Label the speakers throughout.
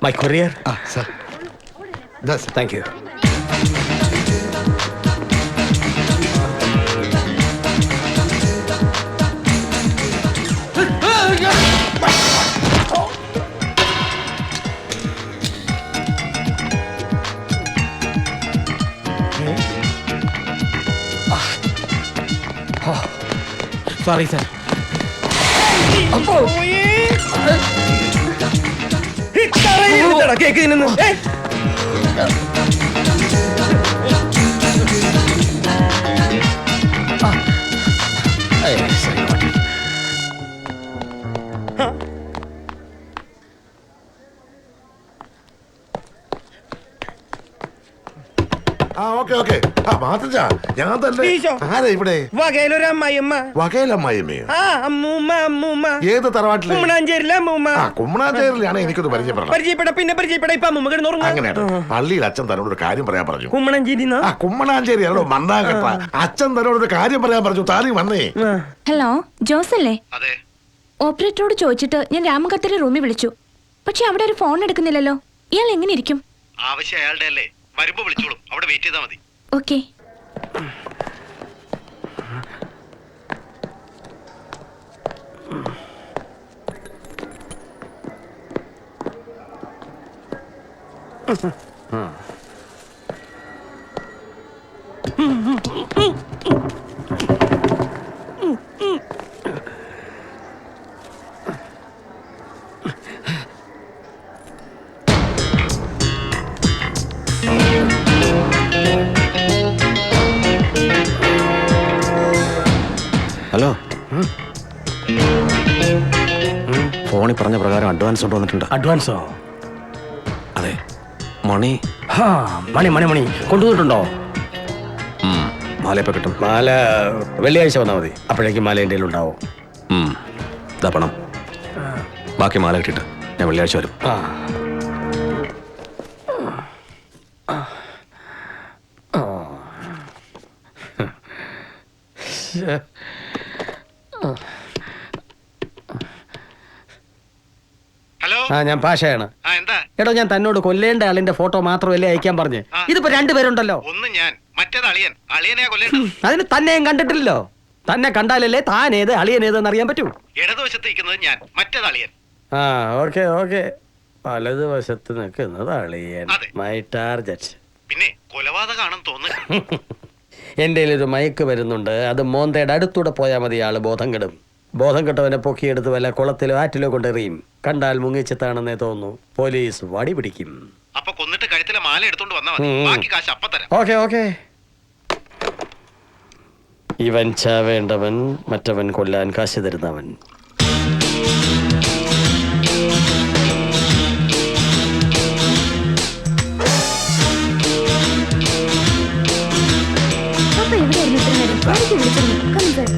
Speaker 1: My courier?
Speaker 2: Sir. Yes, sir.
Speaker 1: Thank you. Sorry, sir. Cake തിന്നുന്നു.
Speaker 2: Okay മാതൃജ ഞാൻ തന്നെ ആരാ ഇവിടെ
Speaker 1: വകയിലൊരു അമ്മായിയമ്മ.
Speaker 2: വകയിലമ്മായിമ്മയോ
Speaker 1: അമ്മൂമ്മ
Speaker 2: ഏത് തറവാട്ടിലെ
Speaker 1: കുമ്മണാഞ്ചേരിയിലെ അമ്മൂമ്മ.
Speaker 2: കുമ്മണാഞ്ചേരിലാണ് എനിക്കൊന്ന് പരിചയപ്പെടണം
Speaker 1: പരിചയപ്പെട ഇപ്പൊ അമ്മൂമ്മ കിടന്നുറങ്ങും.
Speaker 2: അങ്ങനെയാണ് പള്ളിയിൽ അച്ഛൻ തന്നോട് ഒരു കാര്യം പറയാൻ പറഞ്ഞു.
Speaker 1: കുമ്മണാഞ്ചേരി
Speaker 2: കുമ്മണാഞ്ചേരി ആണോ മണ്ണാകട്ട അച്ഛൻ തന്നോട് ഒരു കാര്യം പറയാൻ പറഞ്ഞു. താലി വന്നേ.
Speaker 3: ഹലോ ജോസ് അല്ലേ? ഓപ്പറേറ്ററോട് ചോദിച്ചിട്ട് ഞാൻ രാമകത്തയുടെ റൂമിൽ വിളിച്ചു. പക്ഷെ അവിടെ ഒരു ഫോൺ എടുക്കുന്നില്ലല്ലോ. ഇയാൾ എങ്ങനെ ഇരിക്കും?
Speaker 4: ആവശ്യം അയാളുടെ അല്ലേ, വരുമ്പോ വിളിച്ചോളും. അവിടെ വെയിറ്റ് ചെയ്താൽ മതി.
Speaker 3: ഓക്കെ.
Speaker 1: ഹലോ, ഫോണിൽ പറഞ്ഞ പ്രകാരം അഡ്വാൻസ് കൊണ്ടുവന്നിട്ടുണ്ട്.
Speaker 5: അഡ്വാൻസോ?
Speaker 1: അതെ, മണി.
Speaker 5: മണി കൊണ്ടുവന്നിട്ടുണ്ടോ?
Speaker 1: മാല ഇപ്പൊ കിട്ടും.
Speaker 5: മാല വെള്ളിയാഴ്ച വന്നാൽ മതി. അപ്പോഴേക്കും മാല എൻ്റെ ഉണ്ടാവും.
Speaker 1: ഇതാ പണം. ബാക്കി മാല കിട്ടിയിട്ട് ഞാൻ വെള്ളിയാഴ്ച വരും.
Speaker 4: ഹലോ,
Speaker 5: ഞാൻ പാഷയാണ്.
Speaker 4: എന്താ?
Speaker 5: എടോ, ഞാൻ തന്നോട് കൊല്ലേണ്ട ആളിന്റെ ഫോട്ടോ മാത്രമല്ലേ അയക്കാൻ പറഞ്ഞ്. ഇതിപ്പോ രണ്ടുപേരുണ്ടല്ലോ.
Speaker 4: ഒന്ന് ഞാൻ, മറ്റേത് അളിയൻ. അളിയനെയാ കൊല്ലേണ്ടത്.
Speaker 5: അതിന് തന്നെയും കണ്ടിട്ടില്ലല്ലോ. തന്നെ കണ്ടാലല്ലേ താൻ ഏത് അളിയൻ ഏതെന്ന് അറിയാൻ പറ്റൂ.
Speaker 4: ഇടതുവശത്ത് നിൽക്കുന്നത് ഞാൻ, മറ്റേത് അളിയൻ.
Speaker 5: ഓക്കെ. വലതുവശത്ത് നിൽക്കുന്നത് അളിയൻ.
Speaker 4: അതെ.
Speaker 5: My target.
Speaker 4: പിന്നെ കൊലപാതകമാണെന്ന് തോന്നുന്നു.
Speaker 5: എൻ്റെ ഒരു മയക്ക് വരുന്നുണ്ട്. അത് മോന്തയുടെ അടുത്തൂടെ പോയാൽ മതി, ആള് ബോധം കെടും. ബോധം കെട്ടവനെ പൊക്കിയെടുത്ത് വല്ല കുളത്തിലോ ആറ്റിലോ കൊണ്ടെറിയും. കണ്ടാൽ മുങ്ങിച്ചെത്താണെന്നേ തോന്നുന്നു. പോലീസ് വടി പിടിക്കും.
Speaker 4: അപ്പൊ കൊന്നിട്ട് കഴുത്തിലെ മാല എടുത്തോണ്ട് വന്നാ മതി. ബാക്കി കാശ് അപ്പ തരാം.
Speaker 5: ഓക്കെ. ഇവൻ ചാവേണ്ടവൻ, മറ്റവൻ കൊല്ലാൻ കാശ് തരുന്നവൻ.
Speaker 3: അപ്പൊ എവിടെയായിരുന്നു ഇത്ര നേരം? എനിക്ക് വിളിച്ചിരുന്നു. Come sir.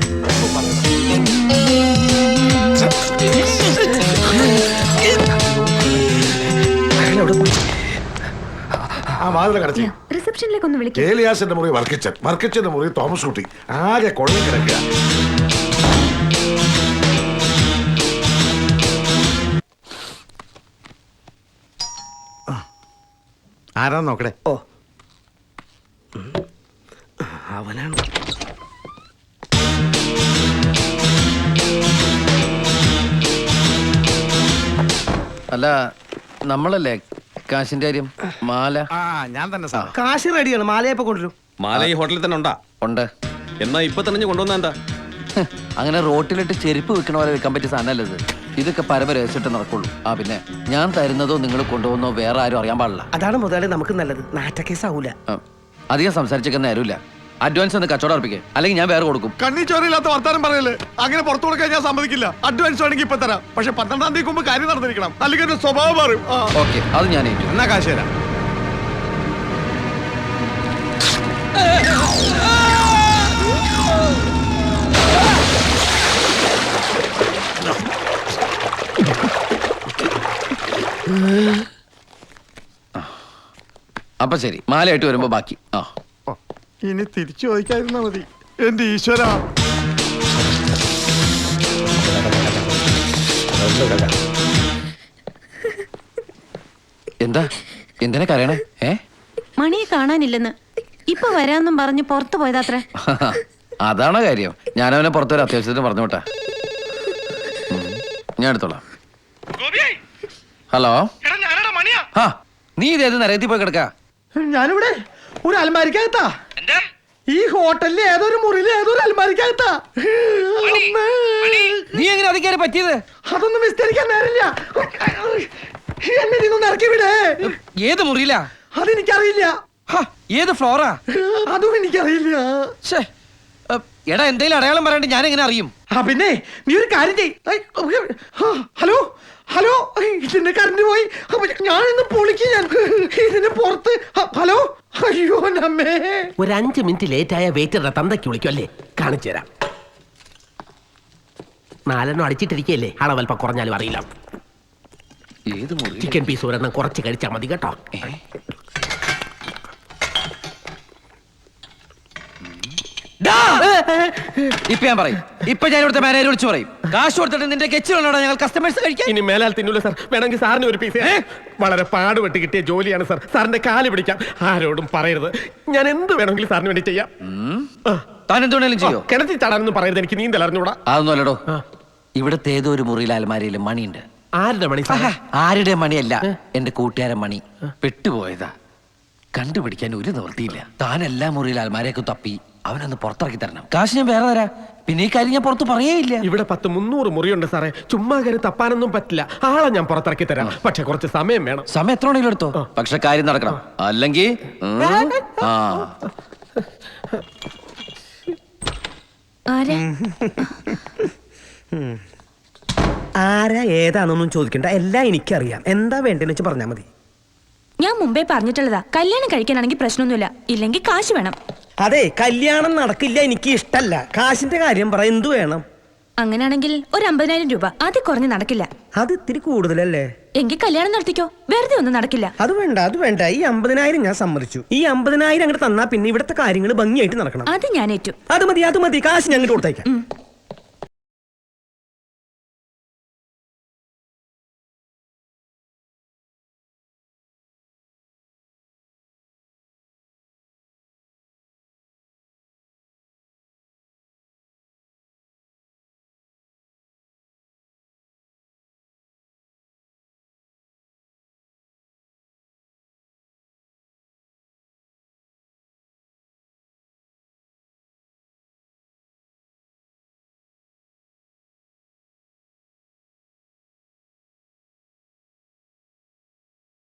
Speaker 2: മാതൃ കടച്ചി
Speaker 3: റിസപ്ഷനിലേക്ക് ഒന്ന് വിളിക്കാം.
Speaker 2: ഏലിയാസിന്റെ മുറി വർക്കിച്ചന്റെ മുറി തോമസ് കുട്ടി. ആകെ കുഴഞ്ഞു കിടക്കുക.
Speaker 6: ആരാന്ന് നോക്കടേ.
Speaker 5: അവനാണ്.
Speaker 7: അല്ല, നമ്മളല്ലേ കാശിന്റെ കാര്യം? മാല
Speaker 6: ഞാൻ തന്നെ സാർ.
Speaker 5: കാശ് റെഡിയാണ്. മാലയപ്പോ കൊണ്ടുവരും.
Speaker 1: മാല ഈ ഹോട്ടലിൽ തന്നെ ഉണ്ടാ?
Speaker 7: ഉണ്ട്.
Speaker 1: എന്നാ ഇപ്പൊ തന്നെ കൊണ്ടുവന്ന എന്താ?
Speaker 7: അങ്ങനെ റോട്ടിലിട്ട് ചെരുപ്പ് വിൽക്കണ പോലെ വിൽക്കാൻ പറ്റിയ സാധനമല്ലത്. ഇതൊക്കെ പരമരഹസ്യമായിട്ട് നടക്കുള്ളൂ. പിന്നെ ഞാൻ തരുന്നതോ നിങ്ങൾ കൊണ്ടുപോകുന്നോ വേറെ ആരും അറിയാൻ പാടില്ല.
Speaker 5: അതാണ് മുതലാളി നമുക്ക് നല്ലത്. നാറ്റക്കേസാവൂല.
Speaker 7: അധികം സംസാരിച്ചേക്കുന്ന നേരമില്ല. അഡ്വാൻസ് ഒന്ന് കച്ചവടം അർപ്പിക്കേ, അല്ലെങ്കിൽ ഞാൻ വേറെ കൊടുക്കും.
Speaker 6: കണ്ണി ചോരയില്ലാത്ത വർത്താനം പറയല്ലേ. അങ്ങനെ പുറത്തു കൊടുക്കാൻ ഞാൻ സമ്മതിക്കില്ല. അഡ്വാൻസ് വേണമെങ്കിൽ ഇപ്പൊ തരാം. പക്ഷെ 12-ാം തീയതി മുമ്പ് കാര്യം നടന്നിരിക്കണം, അല്ലെങ്കിൽ ഒരു സ്വഭാവം മാറും.
Speaker 7: ഓക്കെ, അത് ഞാൻ ഏറ്റു.
Speaker 6: എന്നാ കാശ് തരാം.
Speaker 7: അപ്പൊ ശരി, മാലയായിട്ട് വരുമ്പോ ബാക്കി.
Speaker 6: ഇനി തിരിച്ചു ചോദിക്കാതിരുന്നാ മതി. എന്റെ ഈശ്വര.
Speaker 7: എന്താ എന്തിനാ കരയണേ?
Speaker 8: മണിയെ കാണാനില്ലെന്ന് ഇപ്പൊ വരാന്നും പറഞ്ഞ് പുറത്തു പോയതാത്രേ.
Speaker 7: അതാണോ കാര്യം? ഞാനവനെ പുറത്തൊരു അത്യാവശ്യത്തിന് പറഞ്ഞു വിട്ടാ. ഞാൻ എടുത്തോളാം. ഹലോ, ആ നീ ഇതേത് നരകത്തിൽ പോയി കിടക്കാ?
Speaker 6: ഞാനിവിടെ ഒരു അലമാരിക്കകത്താ. ഈ ഹോട്ടലിൽ ഏതൊരു മുറിയിൽ ഏതൊരു അലമാരിക്കകത്താ.
Speaker 7: നീ എങ്ങനെ അധികാരം പറ്റിയത്?
Speaker 6: അതൊന്നും വിസ്തരിക്കാൻ നേരില്ല. എന്നെ ഇതൊന്നും ഇറക്കി വിടെ.
Speaker 7: ഏത് മുറിയിലാ?
Speaker 6: അതെനിക്കറിയില്ല.
Speaker 7: ഏത് ഫ്ലോറാ?
Speaker 6: അതും എനിക്കറിയില്ല.
Speaker 7: എടാ എന്തെങ്കിലും അടയാളം പറയാണ്ട് ഞാൻ എങ്ങനെ അറിയും?
Speaker 6: പിന്നെ നീ ഒരു കാര്യം ചെയ്. ഹലോ ഹലോ, ഇതിന്റെ കറണ്ട് പോയി. ഞാനിന്ന് പൊളിക്ക്. ഞാൻ ഇതിന്റെ പുറത്ത്. ഹലോ, അയ്യോ നമ്മേ.
Speaker 9: ഒരു 5 മിനിറ്റ് ലേറ്റ് ആയ വെയിറ്ററുടെ തന്തയ്ക്ക് വിളിക്കും അല്ലേ? കാണിച്ചു തരാം. 4 അടിച്ചിട്ടിരിക്കല്ലേ, അളവൽപ്പം കുറഞ്ഞാലും അറിയില്ല.
Speaker 7: ഏത് മുറി?
Speaker 9: ചിക്കൻ പീസ് ഒരെണ്ണം കുറച്ച് കഴിച്ചാൽ മതി കേട്ടോ.
Speaker 7: ഇപ്പൊ ഞാൻ പറയും. ഇപ്പൊ ഞാൻ ഇവിടുത്തെ മാനേജർ വിളിച്ചു പറയും. കാശ് കൊടുത്തിട്ട് നിന്റെ കെച്ചിലുള്ളോടാ ഞങ്ങൾ കസ്റ്റമേഴ്സ് കഴിക്കാൻ.
Speaker 10: ഇനി മേലാൽ തിന്നൂല സാർ. വേണമെങ്കിൽ സാറിന് ഒരു പീസ്. വളരെ പാടുപെട്ട് കിട്ടിയ ജോലിയാണ് സാർ. സാറിന്റെ കാല് പിടിക്കാം. ആരോടും പറയരുത്. ഞാൻ എന്ത് വേണമെങ്കിലും സാറിന് വേണ്ടി ചെയ്യാം.
Speaker 7: താൻ എന്തുകൊണ്ടെങ്കിലും ചെയ്യോ?
Speaker 10: കിണറ്റിൽ ചാടാനൊന്നും പറയരുത്. എനിക്ക് നീന്തൽ അറിഞ്ഞൂടാ.
Speaker 7: അതൊന്നും അല്ലടോ. ഇവിടുത്തെ ഏതോ ഒരു മുറിയിൽ അലമാരയിൽ മണിയുണ്ട്.
Speaker 9: ആരുടെ മണി സാർ?
Speaker 7: ആരുടെ മണിയല്ല, എന്റെ കൂട്ടുകാരൻ മണി. പെട്ടുപോയതാ. കണ്ടുപിടിക്കാൻ ഒരു നിവൃത്തിയില്ല. താൻ എല്ലാ മുറിയിൽ അലമാരയൊക്കെ തപ്പി അവനൊന്ന് പുറത്തിറക്കി തരണം. കാശ് ഞാൻ വേറെ തരാം. പിന്നെ ഈ കാര്യം ഞാൻ പുറത്ത് പറയേയില്ല.
Speaker 10: ഇവിടെ 300 മുറിയുണ്ട് സാറേ. ചുമ്മാ കയറി തപ്പാനൊന്നും പറ്റില്ല. ആളെ ഞാൻ പുറത്തിറക്കി തരാം. പക്ഷെ കുറച്ച് സമയം വേണം.
Speaker 7: സമയം എത്ര വേണമെങ്കിലും എടുത്തോ. പക്ഷെ കാര്യം നടക്കണം. അല്ലെങ്കിൽ
Speaker 9: ആരാ ഏതാണെന്നൊന്നും ചോദിക്കണ്ട. എല്ലാം എനിക്കറിയാം. എന്താ വേണ്ടെന്ന് വെച്ച് പറഞ്ഞാൽ മതി.
Speaker 3: ഞാൻ മുമ്പേ പറഞ്ഞിട്ടുള്ളതാ, കല്യാണം കഴിക്കാനാണെങ്കിൽ പ്രശ്നമൊന്നുമില്ല, ഇല്ലെങ്കിൽ കാശ് വേണം.
Speaker 9: അതെ, കല്യാണം നടക്കില്ല, എനിക്ക് ഇഷ്ടല്ല. കാശിന്റെ കാര്യം പറ, എന്തു വേണം?
Speaker 3: അങ്ങനെയാണെങ്കിൽ ഒരു 50,000 രൂപ. അത് കുറഞ്ഞ് നടക്കില്ല.
Speaker 9: അത് ഇത്തിരി കൂടുതലല്ലേ?
Speaker 3: എങ്കിൽ കല്യാണം നടത്തിക്കോ. വെറുതെ ഒന്നും നടക്കില്ല.
Speaker 9: അത് വേണ്ട, അത് വേണ്ട. ഈ 50,000 ഞാൻ സമ്മതിച്ചു. ഈ 50,000 അങ്ങോട്ട് തന്നാ പിന്നെ ഇവിടുത്തെ കാര്യങ്ങൾ ഭംഗിയായിട്ട് നടക്കണം.
Speaker 3: അത് ഞാൻ ഏറ്റു.
Speaker 9: അത് മതി, അത് മതി. കാശ് ഞങ്ങോട്ട് കൊടുത്തേക്കാം.